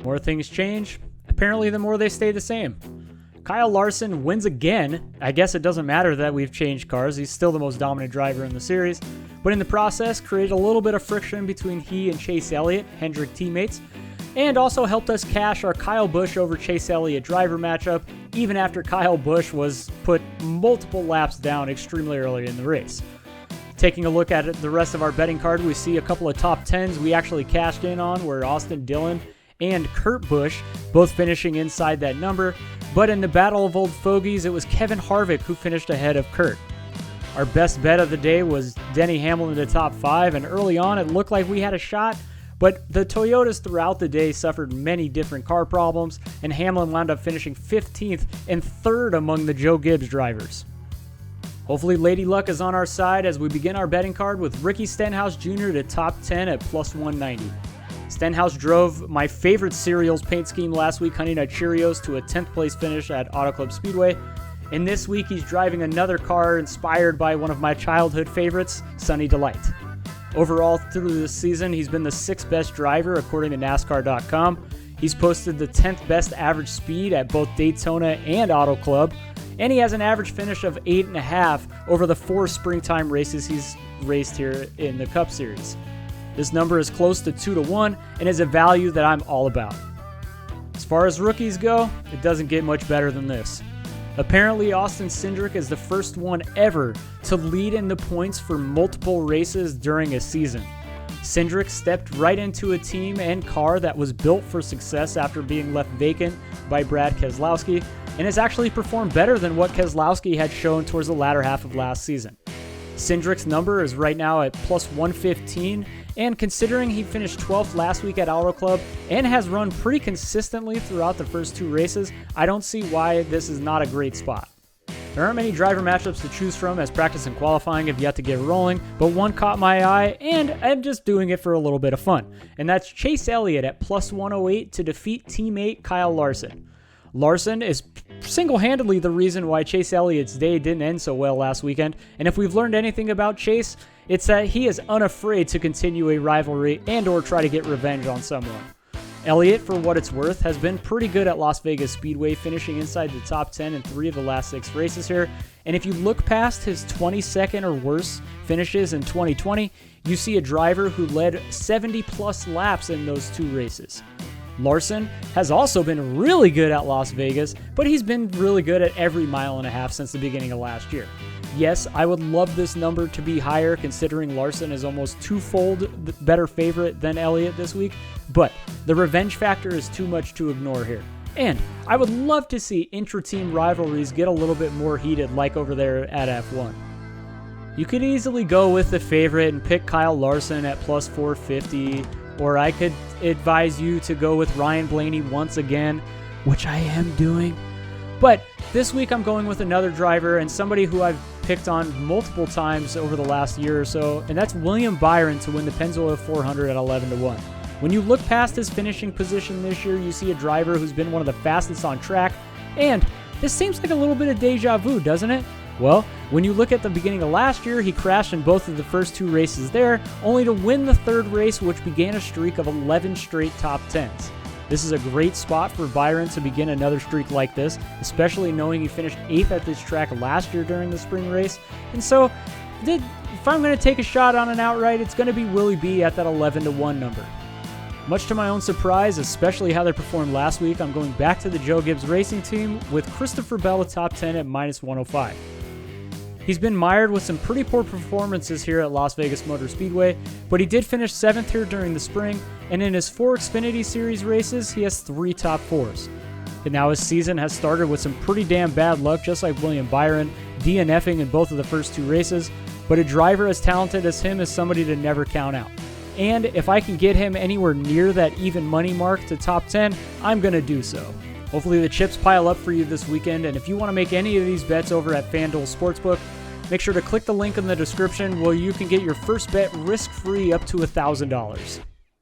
More things change, apparently the more they stay the same. Kyle Larson wins again. I guess it doesn't matter that we've changed cars. He's still the most dominant driver in the series. But in the process, created a little bit of friction between he and Chase Elliott, Hendrick teammates, and also helped us cash our Kyle Busch over Chase Elliott driver matchup, even after Kyle Busch was put multiple laps down extremely early in the race. Taking a look at the rest of our betting card, we see a couple of top 10s we actually cashed in on, where Austin Dillon and Kurt Busch both finishing inside that number. But in the battle of old fogies, it was Kevin Harvick who finished ahead of Kurt. Our best bet of the day was Denny Hamlin to top 5, and early on it looked like we had a shot, but the Toyotas throughout the day suffered many different car problems, and Hamlin wound up finishing 15th and 3rd among the Joe Gibbs drivers. Hopefully Lady Luck is on our side as we begin our betting card with Ricky Stenhouse Jr. to top 10 at plus 190. Stenhouse drove my favorite cereals paint scheme last week, Honey Nut Cheerios, to a 10th place finish at Auto Club Speedway. And this week he's driving another car inspired by one of my childhood favorites, Sunny Delight. Overall, through this season, he's been the 6th best driver according to NASCAR.com. He's posted the 10th best average speed at both Daytona and Auto Club, and he has an average finish of 8.5 over the 4 springtime races he's raced here in the Cup Series. This number is close to 2-1 and is a value that I'm all about. As far as rookies go, it doesn't get much better than this. Apparently, Austin Cindric is the first one ever to lead in the points for multiple races during a season. Cindric stepped right into a team and car that was built for success after being left vacant by Brad Keselowski, and has actually performed better than what Keselowski had shown towards the latter half of last season. Cindric's number is right now at plus 115, and considering he finished 12th last week at Auto Club and has run pretty consistently throughout the first 2 races, I don't see why this is not a great spot. There aren't many driver matchups to choose from, as practice and qualifying have yet to get rolling, but one caught my eye, and I'm just doing it for a little bit of fun, and that's Chase Elliott at plus 108 to defeat teammate Kyle Larson. Larson is single-handedly the reason why Chase Elliott's day didn't end so well last weekend, and if we've learned anything about Chase, it's that he is unafraid to continue a rivalry and or try to get revenge on someone. Elliot, for what it's worth, has been pretty good at Las Vegas Speedway, finishing inside the top 10 in 3 of the last 6 races here, and if you look past his 22nd or worse finishes in 2020, you see a driver who led 70-plus laps in those 2 races. Larson has also been really good at Las Vegas, but he's been really good at every mile and a half since the beginning of last year. Yes, I would love this number to be higher considering Larson is almost twofold better favorite than Elliott this week, but the revenge factor is too much to ignore here. And I would love to see intra-team rivalries get a little bit more heated like over there at F1. You could easily go with the favorite and pick Kyle Larson at plus 450, or I could advise you to go with Ryan Blaney once again, which I am doing. But this week I'm going with another driver and somebody who I've picked on multiple times over the last year or so, and that's William Byron to win the Pennzoil 400 at 11-1. When you look past his finishing position this year, you see a driver who's been one of the fastest on track, and this seems like a little bit of deja vu, doesn't it? Well, when you look at the beginning of last year, he crashed in both of the first 2 races there, only to win the 3rd race, which began a streak of 11 straight top 10s. This is a great spot for Byron to begin another streak like this, especially knowing he finished 8th at this track last year during the spring race. And so, if I'm going to take a shot on an outright, it's going to be Willie B at that 11-1 number. Much to my own surprise, especially how they performed last week, I'm going back to the Joe Gibbs Racing team with Christopher Bell at top 10 at minus 105. He's been mired with some pretty poor performances here at Las Vegas Motor Speedway, but he did finish 7th here during the spring, and in his 4 Xfinity Series races, he has 3 top 4s. And now his season has started with some pretty damn bad luck, just like William Byron, DNFing in both of the first 2 races, but a driver as talented as him is somebody to never count out. And if I can get him anywhere near that even money mark to top 10, I'm going to do so. Hopefully the chips pile up for you this weekend, and if you want to make any of these bets over at FanDuel Sportsbook, make sure to click the link in the description where you can get your first bet risk-free up to $1,000.